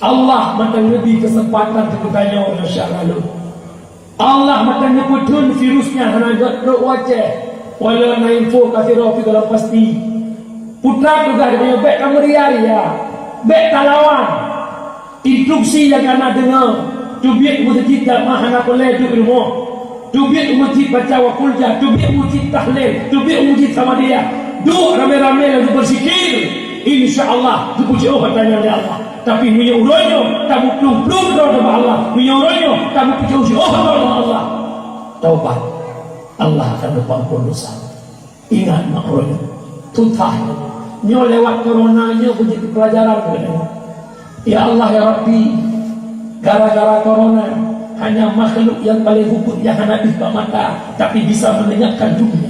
Allah makan lebih kesempatan bertanya orang syarah lalu. Allah makan nyepedun virusnya hanagat dok wajah. Wala na info kasih rofi dalam pasti. Putra juga dia baik kameriah ya. Baik talawan. Instruksi yang kena dengar. Tubik masjid dah mahana boleh duk ilmu. Tubik masjid baca wa kulja, tubik masjid tahlil, tubik masjid sama dia. Duk rame-rame lagi berzikir. InsyaAllah dipuji tanya oleh Allah. Tapi punya uronyo kamu belum kepada Allah. Punya uronyo kamu puji oleh Allah. Taubat, Allah akan mengampuni dosa. Ingat makronya tutah nyo lewat corona nyo puji pelajaran kepada ya Allah ya Rabbi. Gara-gara corona hanya makhluk yang paling hukum yang hanya buka mata tapi bisa melenyapkan dunia.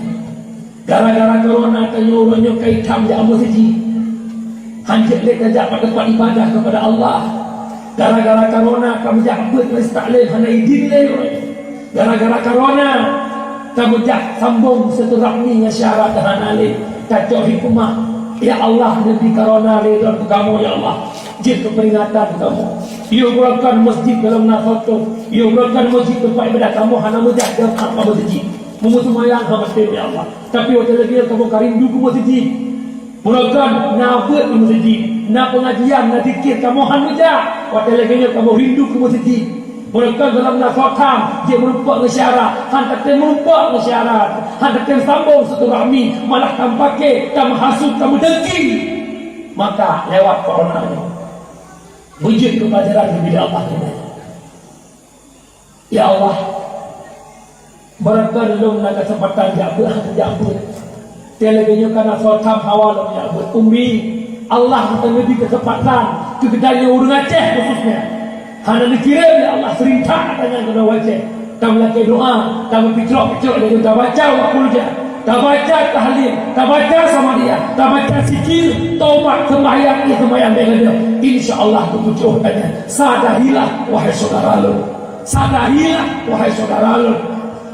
Gara-gara corona kanyo uronyo kaitam ya Allah saji hanjit lek kerja pada tempat ibadah kepada Allah. Gara-gara corona kamu jabut kelas taklil hana izin le. Gara-gara corona kamu jak sambung silaturahmi dengan syarat hana le. Kacau hikmah ya Allah nabi corona le dalam kamu ya Allah. Jin peringatan kamu. Ia gerakan masjid dalam nafatul. Ia gerakan masjid tempat ibadah kamu hana menjaga apa masjid. Memutus mayang sama ya Allah. Tapi waktu lagi kamu karindu ke masjid. Mulakan nabut ke masjid, nak pengajian, nak zikir, kamu hanujah. Waktu lagi kamu rindu ke masjid. Mulakan dalam nafakam, dia melupak ngesyarat, hantarkan melupak ngesyarat, hantarkan sambung silaturahmi, malah kamu pakai, kamu hasut, kamu dengki. Maka lewat corona ini, wujud kepada kepada Allah ini. Ya Allah, berikan lu nak kesempatan jabut. Televinya karena sotam hawal ya buat ummi Allah kita lebih kesempatan kekedanya urang Aceh khususnya hana dikirim ya Allah serintah katanya kena wajah kamu lagi doa kamu pitrok dari kita baca wakulja kita baca tahlil kita baca sama dia kita baca zikir taubat sembahyang dengan dia insyaallah tujuh tanya sadarilah wahai saudara lu sadarilah wahai saudara lu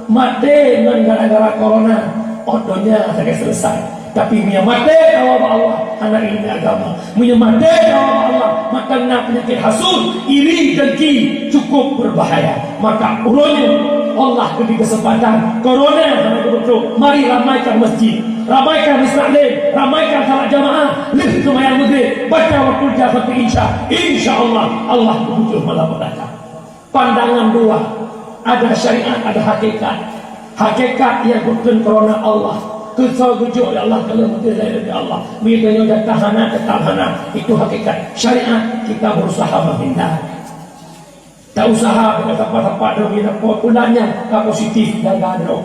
mati dengan gara-gara corona odonya saya selesai. Tapi punya mati awal Allah anak ini agama. Punya mati awal Allah makan penyakit hasud, iri, dengki cukup berbahaya. Maka urutnya Allah beri kesempatan. Corona anak betul. Mari ramaikan masjid, ramaikan Islam, ramaikan salat jamaah, lihat semayang maghrib, baca waktu jasa insya Allah Allah berwujud malam mendatang. Pandangan dua, ada syariat, ada hakikat. Hakikat yang bukan corona Allah kesal gujuk oleh Allah kalau mungkin dari Allah miranya dan tahanan ketahanan itu hakikat syariat kita berusaha menghindar tak usaha bertempat-tempat dengan populanya tak positif dan gaduh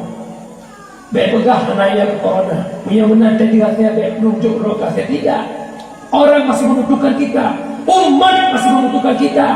baik pegah anaya corona punya benar dan dikatakan baik penunjuk roka tidak orang masih membutuhkan kita umat masih membutuhkan kita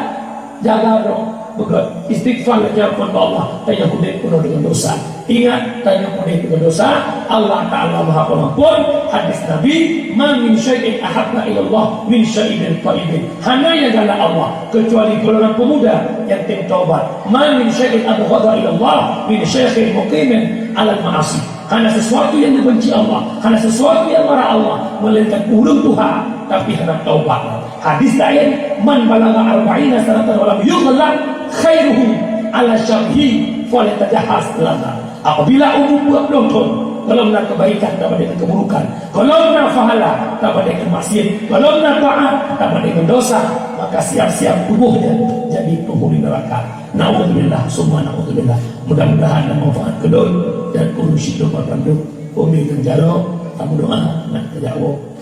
jaga roh bukan istighfar dan ampun Allah tanya kudet penuh dengan dosa. Ingat tanya kudet dengan dosa Allah Ta'ala Maha Pengampun. Hadis Nabi ma min syai'in ahabba ilallah min syai'in taibin hanya yang gala Allah kecuali golongan pemuda yang tim taubat. Ma min syai'in abghadha ilallah min syai'in muqimin alal ma'asi hanya sesuatu yang dibenci Allah hanya sesuatu yang marah Allah melainkan ulung Tuhan tapi hendak taubat. Hadis lain man balagha arba'ina sanatan wa lam yughlaq khairuhu ala syarhi falyatahas lana. Apabila umur belum tahun kalau nak kebaikan dapat dengan keburukan, kalau nak pahala dapat dengan maksiat, kalau nak taat dapat dengan dosa, maka siap-siap tubuhnya jadi penghuni neraka. Naudzubillah summa naudzubillah. Mudah-mudahan manfaat kedua dan urus hidup panduk umi kenjaro kamu doa nak terjawab.